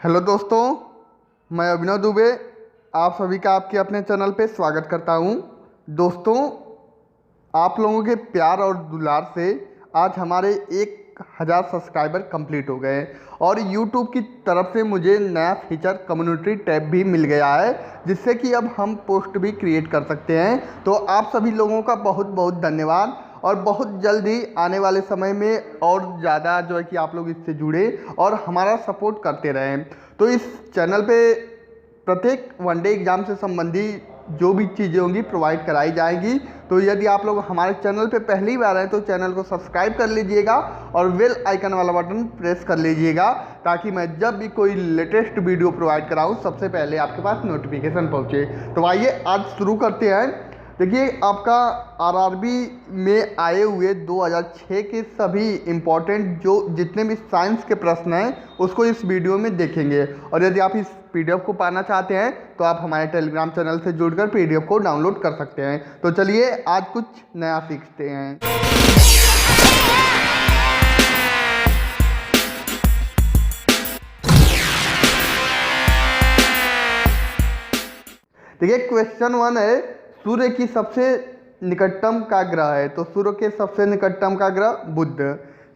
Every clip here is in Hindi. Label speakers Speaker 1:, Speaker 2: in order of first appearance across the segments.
Speaker 1: हेलो दोस्तों, मैं अभिनव दुबे आप सभी का आपके अपने चैनल पे स्वागत करता हूँ। दोस्तों, आप लोगों के प्यार और दुलार से आज हमारे 1000 सब्सक्राइबर कंप्लीट हो गए और यूट्यूब की तरफ से मुझे नया फीचर कम्युनिटी टैब भी मिल गया है, जिससे कि अब हम पोस्ट भी क्रिएट कर सकते हैं। तो आप सभी लोगों का बहुत बहुत धन्यवाद और बहुत जल्द ही आने वाले समय में और ज़्यादा जो है कि आप लोग इससे जुड़े और हमारा सपोर्ट करते रहें। तो इस चैनल पे प्रत्येक वनडे एग्ज़ाम से संबंधी जो भी चीज़ें होंगी प्रोवाइड कराई जाएंगी। तो यदि आप लोग हमारे चैनल पे पहली बार हैं तो चैनल को सब्सक्राइब कर लीजिएगा और बेल आइकन वाला बटन प्रेस कर लीजिएगा, ताकि मैं जब भी कोई लेटेस्ट वीडियो प्रोवाइड कराऊं सबसे पहले आपके पास नोटिफिकेशन पहुंचे। तो आइए आज शुरू करते हैं। देखिए, आपका आरआरबी में आए हुए 2006 के सभी इम्पॉर्टेंट जो जितने भी साइंस के प्रश्न हैं उसको इस वीडियो में देखेंगे। और यदि आप इस पीडीएफ को पाना चाहते हैं तो आप हमारे टेलीग्राम चैनल से जुड़कर पीडीएफ को डाउनलोड कर सकते हैं। तो चलिए आज कुछ नया सीखते हैं। देखिए, क्वेश्चन 1 है, सूर्य की सबसे निकटतम का ग्रह है। तो सूर्य के सबसे निकटतम का ग्रह बुध।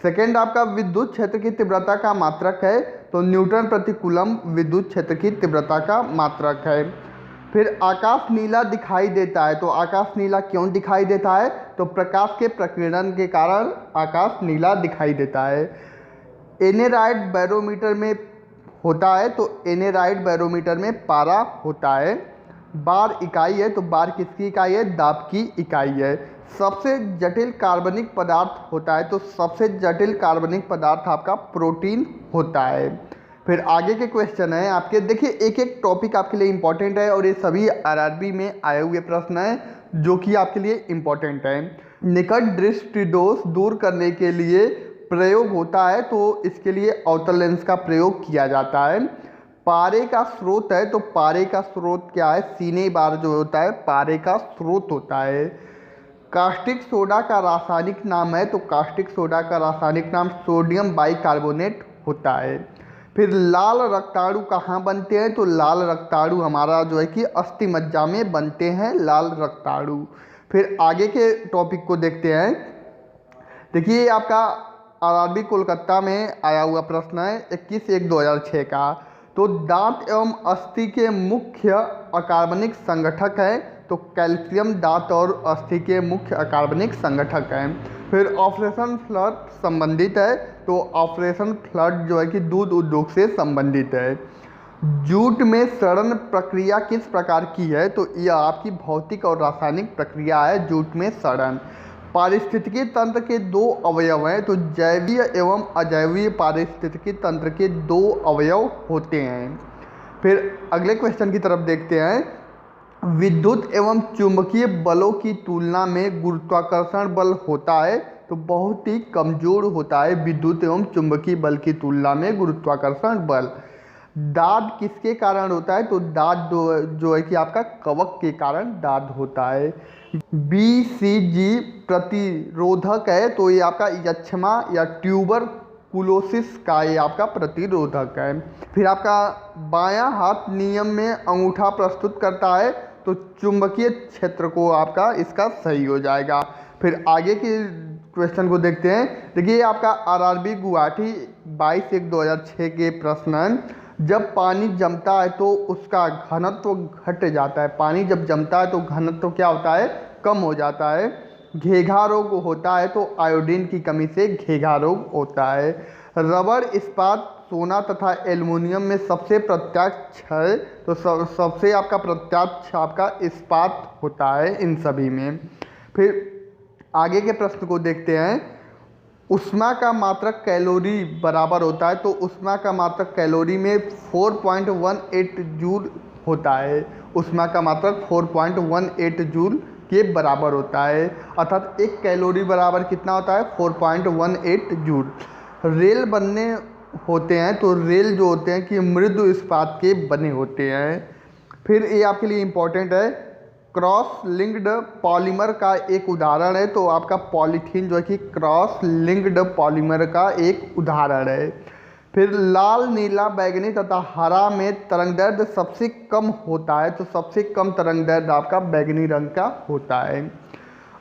Speaker 1: सेकेंड आपका विद्युत क्षेत्र की तीव्रता का मात्रक है। तो न्यूटन प्रति कूलम विद्युत क्षेत्र की तीव्रता का मात्रक है। फिर आकाश नीला दिखाई देता है। तो आकाश नीला क्यों दिखाई देता है? तो प्रकाश के प्रकीर्णन के कारण आकाश नीला दिखाई देता है। एनेराइड बैरोमीटर में होता है। तो एनेराइड बैरोमीटर में पारा होता है। बार इकाई है। तो बार किसकी इकाई है? दाब की इकाई है। सबसे जटिल कार्बनिक पदार्थ होता है। तो सबसे जटिल कार्बनिक पदार्थ आपका प्रोटीन होता है। फिर आगे के क्वेश्चन है आपके। देखिए, एक एक टॉपिक आपके लिए इम्पोर्टेंट है और ये सभी आरआरबी में आए हुए प्रश्न हैं जो कि आपके लिए इम्पोर्टेंट है। निकट दृष्टि दोष दूर करने के लिए प्रयोग होता है। तो इसके लिए अवतल लेंस का प्रयोग किया जाता है। पारे का स्रोत है। तो पारे का स्रोत क्या है? सीने बार जो होता है पारे का स्रोत होता है। कास्टिक सोडा का रासायनिक नाम है। तो कास्टिक सोडा का रासायनिक नाम सोडियम बाइकार्बोनेट होता है। फिर लाल रक्ताणु कहाँ बनते हैं? तो लाल रक्ताणु हमारा जो है कि अस्थि मज्जा में बनते हैं लाल रक्ताणु। फिर आगे के टॉपिक को देखते हैं। देखिए, आपका आरआरबी कोलकाता में आया हुआ प्रश्न है 21/1/2006 का। तो दांत एवं अस्थि के मुख्य अकार्बनिक संगठक हैं। तो कैल्शियम दांत और अस्थि के मुख्य अकार्बनिक संगठक हैं। फिर ऑपरेशन फ्लड संबंधित है। तो ऑपरेशन फ्लड जो है कि दूध उद्योग से संबंधित है। जूट में सड़न प्रक्रिया किस प्रकार की है? तो यह आपकी भौतिक और रासायनिक प्रक्रिया है, जूट में सड़न। पारिस्थितिकी तंत्र के 2 अवयव हैं। तो जैवीय एवं अजैवीय पारिस्थितिकी तंत्र के 2 अवयव होते हैं। फिर अगले क्वेश्चन की तरफ देखते हैं। विद्युत एवं चुंबकीय बलों की तुलना में गुरुत्वाकर्षण बल होता है। तो बहुत ही कमजोर होता है विद्युत एवं चुंबकीय बल की तुलना में गुरुत्वाकर्षण बल। दाद किसके कारण होता है? तो दाद जो है कि आपका कवक के कारण दाद होता है। BCG प्रतिरोधक है। तो ये आपका यक्ष्मा या ट्यूबरकुलोसिस का ये आपका प्रतिरोधक है। फिर आपका बायां हाथ नियम में अंगूठा प्रस्तुत करता है। तो चुंबकीय क्षेत्र को आपका इसका सही हो जाएगा। फिर आगे के क्वेश्चन को देखते हैं। देखिए, आपका आरआरबी गुवाहाटी 22/1/2006 के प्रश्न हैं। जब पानी जमता है तो उसका घनत्व घट जाता है। पानी जब जमता है तो घनत्व क्या होता है? कम हो जाता है। घेघा रोग होता है। तो आयोडीन की कमी से घेघा रोग होता है। रबर, इस्पात, सोना तथा एल्युमिनियम में सबसे प्रत्यक्ष है। तो सबसे आपका प्रत्यक्ष आपका इस्पात होता है इन सभी में। फिर आगे के प्रश्न को देखते हैं। ऊष्मा का मात्रक कैलोरी बराबर होता है। तो ऊष्मा का मात्रक कैलोरी में 4.18 जूल होता है। ऊष्मा का मात्रक 4.18 जूल के बराबर होता है। अर्थात 1 कैलोरी बराबर कितना होता है? 4.18 जूल। रेल बनने होते हैं। तो रेल जो होते हैं कि मृदु इस्पात के बने होते हैं। फिर ये आपके लिए इम्पोर्टेंट है। क्रॉस लिंक्ड पॉलीमर का एक उदाहरण है। तो आपका पॉलीथीन जो है कि क्रॉस लिंक्ड पॉलीमर का एक उदाहरण है। फिर लाल, नीला, बैंगनी तथा हरा में तरंगदैर्ध्य सबसे कम होता है, तो सबसे कम तरंगदैर्ध्य आपका बैंगनी रंग का होता है।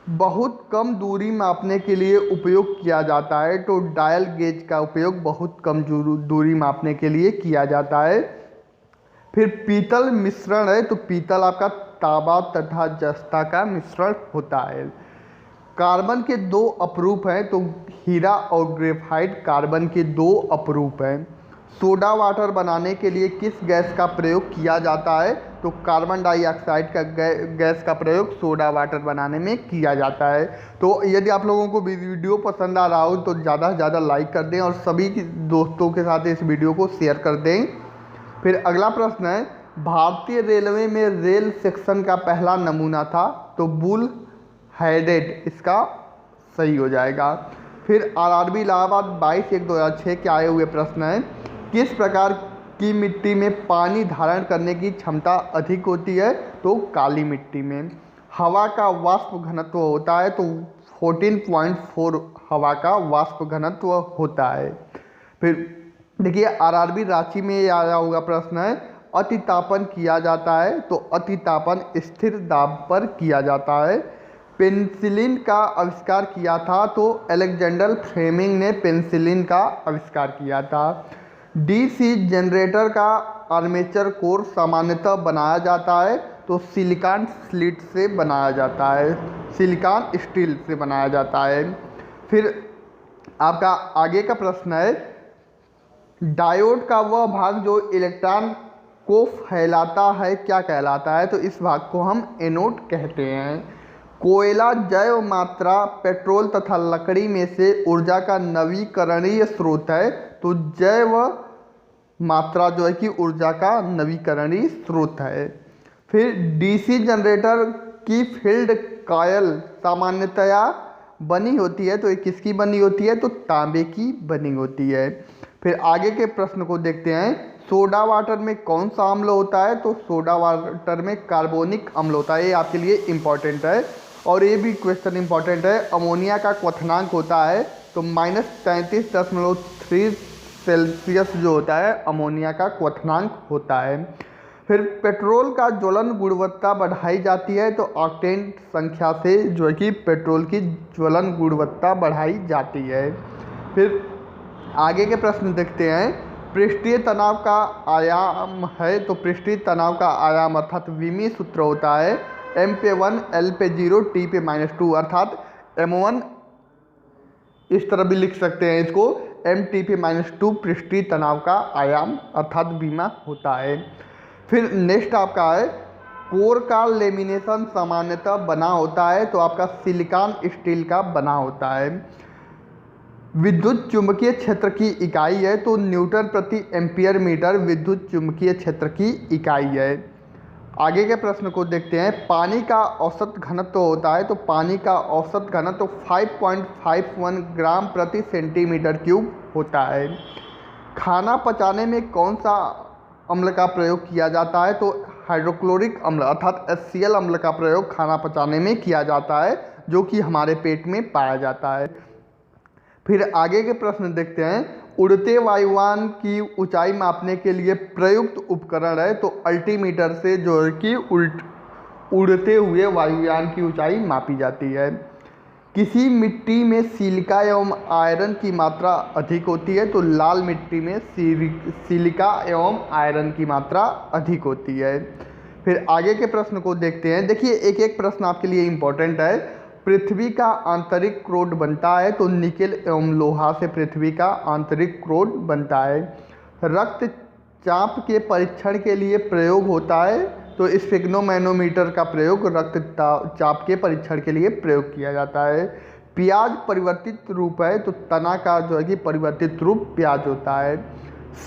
Speaker 1: बहुत कम दूरी मापने के लिए उपयोग किया जाता है, तो डायल गेज का उपयोग बहुत कम दूरी मापने के लिए किया जाता है। फिर पीतल मिश्रण है, तो पीतल आपका तांबा तथा जस्ता का मिश्रण होता है। कार्बन के दो अपरूप हैं, तो हीरा और ग्रेफाइट कार्बन के दो अपरूप हैं। सोडा वाटर बनाने के लिए किस गैस का प्रयोग किया जाता है, तो कार्बन डाइऑक्साइड का गैस का प्रयोग सोडा वाटर बनाने में किया जाता है। तो यदि आप लोगों को वीडियो पसंद आ रहा हो तो ज़्यादा से ज़्यादा लाइक कर दें और सभी दोस्तों के साथ इस वीडियो को शेयर कर दें। फिर अगला प्रश्न है, भारतीय रेलवे में रेल सेक्शन का पहला नमूना था, तो बुल हेडेड इसका सही हो जाएगा। फिर आरआरबी इलाहाबाद 22/1/2006 के आए हुए प्रश्न है, किस प्रकार की मिट्टी में पानी धारण करने की क्षमता अधिक होती है, तो काली मिट्टी में। हवा का वाष्प घनत्व होता है, तो 14.4 हवा का वाष्प घनत्व होता है। फिर देखिए आरआरबी रांची में ये आया होगा प्रश्न है, अतितापन किया जाता है, तो अतितापन स्थिर दाब पर किया जाता है। पेनिसिलिन का आविष्कार किया था, तो अलेक्जेंडर फ्लेमिंग ने पेनिसिलिन का आविष्कार किया था। डीसी जनरेटर का आर्मेचर कोर सामान्यतः बनाया जाता है, तो सिलिकॉन स्लीट से बनाया जाता है, सिलिकॉन स्टील से बनाया जाता है। फिर आपका आगे का प्रश्न है, डायोड का वह भाग जो इलेक्ट्रॉन को फैलाता है क्या कहलाता है, तो इस भाग को हम एनोड कहते हैं। कोयला जैव मात्रा पेट्रोल तथा लकड़ी में से ऊर्जा का नवीकरणीय स्रोत है, तो जैव मात्रा जो है कि ऊर्जा का नवीकरणीय स्रोत है। फिर डीसी जनरेटर की फील्ड कॉयल सामान्यतया बनी होती है, तो ये किसकी बनी होती है, तो तांबे की बनी होती है। फिर आगे के प्रश्न को देखते हैं, सोडा वाटर में कौन सा अम्ल होता है, तो सोडा वाटर में कार्बोनिक अम्ल होता है, ये आपके लिए इम्पॉर्टेंट है। और ये भी क्वेश्चन इम्पॉर्टेंट है, अमोनिया का क्वथनांक होता है, तो -33.3 सेल्सियस जो होता है अमोनिया का क्वथनांक होता है। फिर पेट्रोल का ज्वलन गुणवत्ता बढ़ाई जाती है, तो ऑक्टेन संख्या से जो है कि पेट्रोल की ज्वलन गुणवत्ता बढ़ाई जाती है। फिर आगे के प्रश्न देखते हैं, पृष्ठीय तनाव का आयाम है, तो पृष्ठीय तनाव का आयाम अर्थात विमी सूत्र होता है m/1 l/0 t/-2, अर्थात m1 इस तरह भी लिख सकते हैं इसको, m/-2 पृष्ठीय तनाव का आयाम अर्थात विमा होता है। फिर नेक्स्ट आपका है, कोर का लेमिनेशन सामान्यतः बना होता है, तो आपका सिलिकॉन स्टील का बना होता है। विद्युत चुंबकीय क्षेत्र की इकाई है, तो न्यूटन प्रति एम्पियर मीटर विद्युत चुंबकीय क्षेत्र की इकाई है। आगे के प्रश्न को देखते हैं, पानी का औसत घनत्व होता है, तो पानी का औसत घनत्व 5.51 ग्राम प्रति सेंटीमीटर क्यूब होता है। खाना पचाने में कौन सा अम्ल का प्रयोग किया जाता है, तो हाइड्रोक्लोरिक अम्ल अर्थात HCl अम्ल का प्रयोग खाना पचाने में किया जाता है, जो कि हमारे पेट में पाया जाता है। फिर आगे के प्रश्न देखते हैं, उड़ते वायुयान की ऊंचाई मापने के लिए प्रयुक्त उपकरण है, तो अल्टीमीटर से जो है कि उड़ते हुए वायुयान की ऊंचाई मापी जाती है। किसी मिट्टी में सिलिका एवं आयरन की मात्रा अधिक होती है, तो लाल मिट्टी में सिलिका एवं आयरन की मात्रा अधिक होती है। फिर आगे के प्रश्न को देखते हैं, देखिए एक एक प्रश्न आपके लिए इम्पोर्टेंट है। पृथ्वी का आंतरिक क्रोड बनता है, तो निकेल एवं लोहा से पृथ्वी का आंतरिक क्रोड बनता है। रक्तचाप के परीक्षण के लिए प्रयोग होता है, तो स्फिग्नोमैनोमीटर का प्रयोग रक्तचाप के परीक्षण के लिए प्रयोग किया जाता है। प्याज परिवर्तित रूप है, तो तना का जो है कि परिवर्तित रूप प्याज होता है।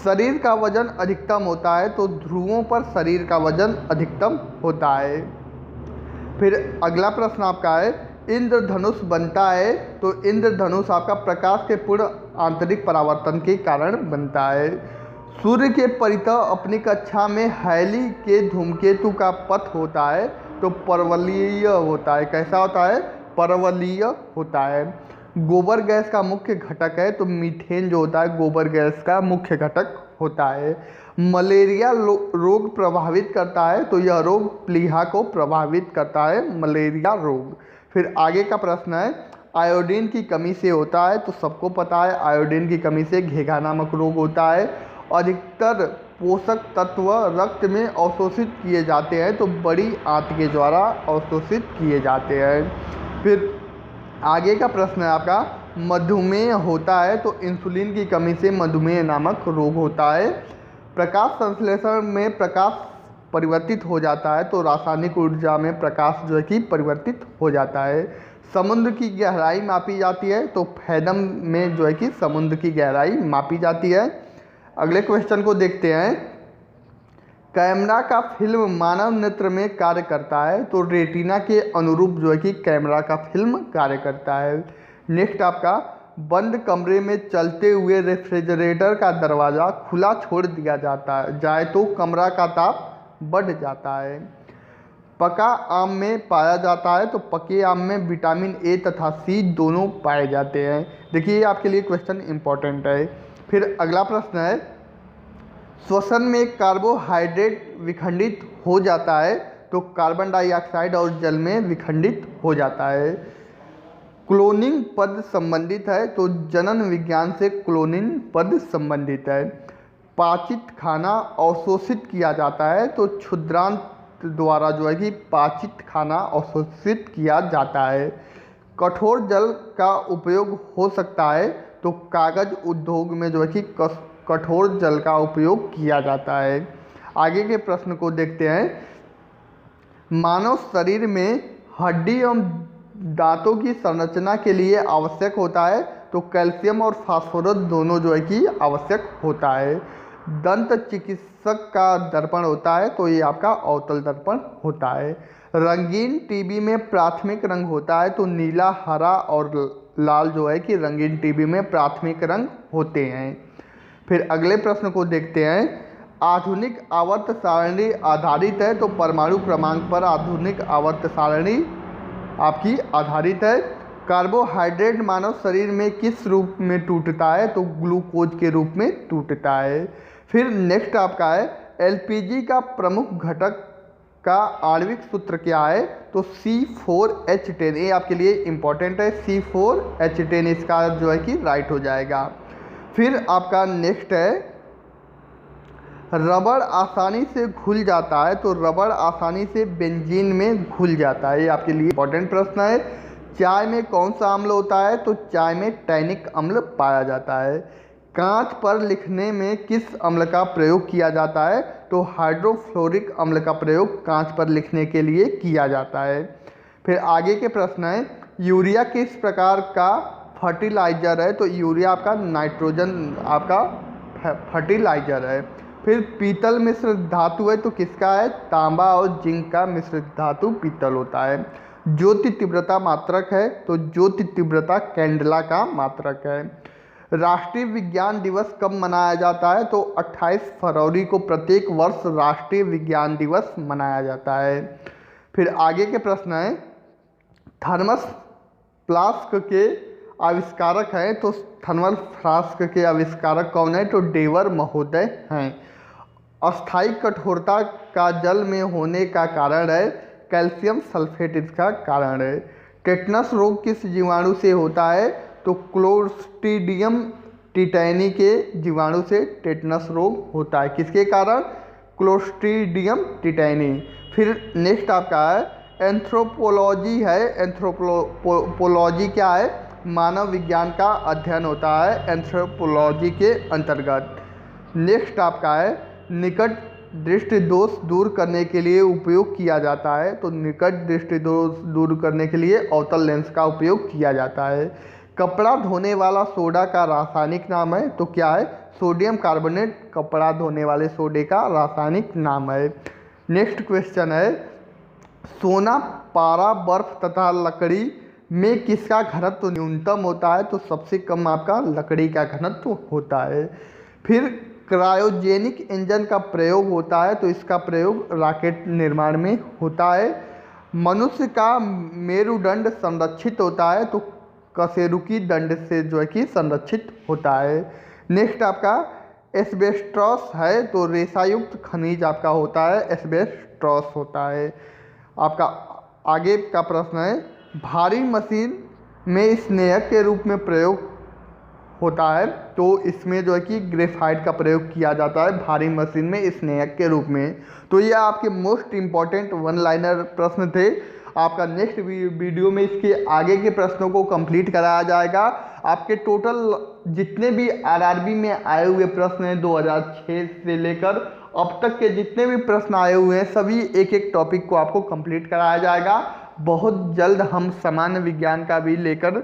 Speaker 1: शरीर का वजन अधिकतम होता है, तो ध्रुवों पर शरीर का वजन अधिकतम होता है। फिर अगला प्रश्न आपका है, इंद्रधनुष बनता है, तो इंद्रधनुष आपका प्रकाश के पूर्ण आंतरिक परावर्तन के कारण बनता है। सूर्य के परितः अपनी कक्षा में हैली के धूमकेतु का पथ होता है, तो परवलयीय होता है। कैसा होता है? परवलयीय होता है। गोबर गैस का मुख्य घटक है, तो मीथेन जो होता है गोबर गैस का मुख्य घटक होता है। मलेरिया रोग प्रभावित करता है, तो यह रोग प्लीहा को प्रभावित करता है, मलेरिया रोग। फिर आगे का प्रश्न है, आयोडीन की कमी से होता है, तो सबको पता है आयोडीन की कमी से घेघा नामक रोग होता है। अधिकतर पोषक तत्व रक्त में अवशोषित किए जाते हैं, तो बड़ी आंत के द्वारा अवशोषित किए जाते हैं। फिर आगे का प्रश्न है आपका, मधुमेह होता है, तो इंसुलिन की कमी से मधुमेह नामक रोग होता है। प्रकाश संश्लेषण में प्रकाश परिवर्तित हो जाता है, तो रासायनिक ऊर्जा में प्रकाश जो है कि परिवर्तित हो जाता है। समुद्र की गहराई मापी जाती है, तो फैदम में जो है कि समुद्र की गहराई मापी जाती है। अगले क्वेश्चन को देखते हैं, कैमरा का फिल्म मानव नेत्र में कार्य करता है, तो रेटिना के अनुरूप जो है कि कैमरा का फिल्म कार्य करता है। नेक्स्ट आपका, बंद कमरे में चलते हुए रेफ्रिजरेटर का दरवाज़ा खुला छोड़ दिया जाए तो कमरा का ताप बढ़ जाता है। पका आम में पाया जाता है, तो पके आम में विटामिन ए तथा सी दोनों पाए जाते हैं। देखिए ये आपके लिए क्वेश्चन इंपॉर्टेंट है। फिर अगला प्रश्न है, श्वसन में कार्बोहाइड्रेट विखंडित हो जाता है, तो कार्बन डाइऑक्साइड और जल में विखंडित हो जाता है। क्लोनिंग पद संबंधित है, तो जनन विज्ञान से क्लोनिंग पद संबंधित है। पाचित खाना अवशोषित किया जाता है, तो क्षुद्रांत द्वारा जो है कि पाचित खाना अवशोषित किया जाता है। कठोर जल का उपयोग हो सकता है, तो कागज उद्योग में जो है कि कठोर जल का उपयोग किया जाता है। आगे के प्रश्न को देखते हैं, मानव शरीर में हड्डी एवं दांतों की संरचना के लिए आवश्यक होता है, तो कैल्शियम और फास्फोरस दोनों जो है कि आवश्यक होता है। दंत चिकित्सक का दर्पण होता है, तो ये आपका अवतल दर्पण होता है। रंगीन टीवी में प्राथमिक रंग होता है, तो नीला, हरा और लाल जो है कि रंगीन टीवी में प्राथमिक रंग होते हैं। फिर अगले प्रश्न को देखते हैं, आधुनिक आवर्त सारणी आधारित है, तो परमाणु क्रमांक पर आधुनिक आवर्त सारणी आपकी आधारित है। कार्बोहाइड्रेट मानव शरीर में किस रूप में टूटता है, तो ग्लूकोज के रूप में टूटता है। फिर नेक्स्ट आपका है, एलपीजी का प्रमुख घटक का आणविक सूत्र क्या है, तो C4H10। ये आपके लिए इम्पॉर्टेंट है, C4H10 इसका जो है कि राइट हो जाएगा। फिर आपका नेक्स्ट है, रबड़ आसानी से घुल जाता है, तो रबड़ आसानी से बेंजीन में घुल जाता है। ये आपके लिए इम्पोर्टेंट प्रश्न है। चाय में कौन सा अम्ल होता है, तो चाय में टैनिक अम्ल पाया जाता है। कांच पर लिखने में किस अम्ल का प्रयोग किया जाता है, तो हाइड्रोफ्लोरिक अम्ल का प्रयोग कांच पर लिखने के लिए किया जाता है। फिर आगे के प्रश्न है, यूरिया किस प्रकार का फर्टिलाइजर है, तो यूरिया आपका नाइट्रोजन आपका फर्टिलाइजर है। फिर पीतल मिश्र धातु है, तो किसका है, तांबा और जिंक का मिश्रित धातु पीतल होता है। ज्योति तीव्रता मात्रक है, तो ज्योति तीव्रता कैंडला का मात्रक है। राष्ट्रीय विज्ञान दिवस कब मनाया जाता है, तो 28 फरवरी को प्रत्येक वर्ष राष्ट्रीय विज्ञान दिवस मनाया जाता है। फिर आगे के प्रश्न है, थर्मस फ्लास्क के आविष्कारक हैं, तो थर्मल फ्लास्क के आविष्कारक कौन है, तो डेवर महोदय हैं। अस्थायी कठोरता का जल में होने का कारण है, कैल्शियम सल्फेट इसका कारण है। टेटनस रोग किस जीवाणु से होता है, तो क्लोस्ट्रीडियम टिटैनी के जीवाणु से टेटनस रोग होता है। किसके कारण, क्लोस्ट्रीडियम टिटैनी। फिर नेक्स्ट आपका है, एंथ्रोपोलॉजी है। एंथ्रोपोलॉजी क्या है, मानव विज्ञान का अध्ययन होता है एंथ्रोपोलॉजी के अंतर्गत। नेक्स्ट आपका है, निकट दृष्टि दोष दूर करने के लिए उपयोग किया जाता है, तो निकट दृष्टि दोष दूर करने के लिए अवतल लेंस का उपयोग किया जाता है। कपड़ा धोने वाला सोडा का रासायनिक नाम है, तो क्या है, सोडियम कार्बोनेट कपड़ा धोने वाले सोडे का रासायनिक नाम है। नेक्स्ट क्वेश्चन है, सोना, पारा, बर्फ तथा लकड़ी में किसका घनत्व न्यूनतम होता है, तो सबसे कम आपका लकड़ी का घनत्व होता है। फिर क्रायोजेनिक इंजन का प्रयोग होता है, तो इसका प्रयोग रॉकेट निर्माण में होता है। मनुष्य का मेरुदंड संरक्षित होता है, तो कशेरुकी दंड से जो है कि संरक्षित होता है। नेक्स्ट आपका एस्बेस्टॉस है, तो रेशायुक्त खनिज आपका होता है एस्बेस्टॉस होता है। आपका आगे का प्रश्न है, भारी मशीन में स्नेहक के रूप में प्रयोग होता है, तो इसमें जो है कि ग्रेफाइट का प्रयोग किया जाता है भारी मशीन में स्नेहक के रूप में। तो ये आपके मोस्ट इम्पॉर्टेंट वन लाइनर प्रश्न थे। आपका नेक्स्ट वीडियो में इसके आगे के प्रश्नों को कंप्लीट कराया जाएगा। आपके टोटल जितने भी आरआरबी में आए हुए प्रश्न हैं 2006 से लेकर अब तक के जितने भी प्रश्न आए हुए हैं सभी एक एक टॉपिक को आपको कंप्लीट कराया जाएगा। बहुत जल्द हम सामान्य विज्ञान का भी लेकर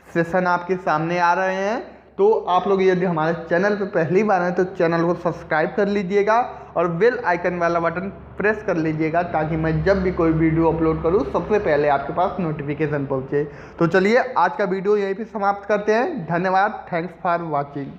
Speaker 1: सेशन आपके सामने आ रहे हैं। तो आप लोग यदि हमारे चैनल पर पहली बार हैं तो चैनल को सब्सक्राइब कर लीजिएगा और बेल आइकन वाला बटन प्रेस कर लीजिएगा, ताकि मैं जब भी कोई वीडियो अपलोड करूं सबसे पहले आपके पास नोटिफिकेशन पहुंचे। तो चलिए आज का वीडियो यहीं पे समाप्त करते हैं। धन्यवाद, थैंक्स फॉर वॉचिंग।